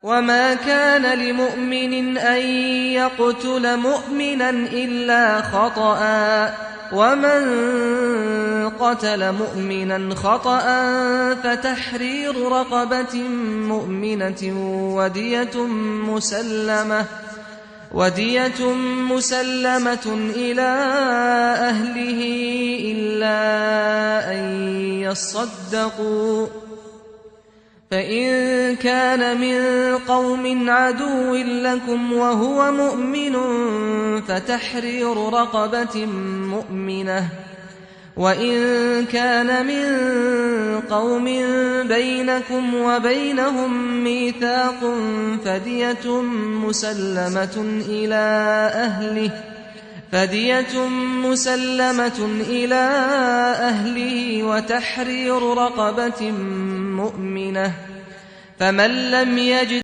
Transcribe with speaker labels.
Speaker 1: وما كان لمؤمن أن يقتل مؤمنا إلا خطأ ومن قتل مؤمنا خطأ فتحرير رقبة مؤمنة ودية مسلمة إلى أهله إلا أن يصدقوا فإن كان من قوم عدو لكم وهو مؤمن فتحرير رقبة مؤمنة وإن كان من قوم بينكم وبينهم ميثاق فدية مسلمة إلى أهله وتحرير رقبة مؤمنة فمن لم يجد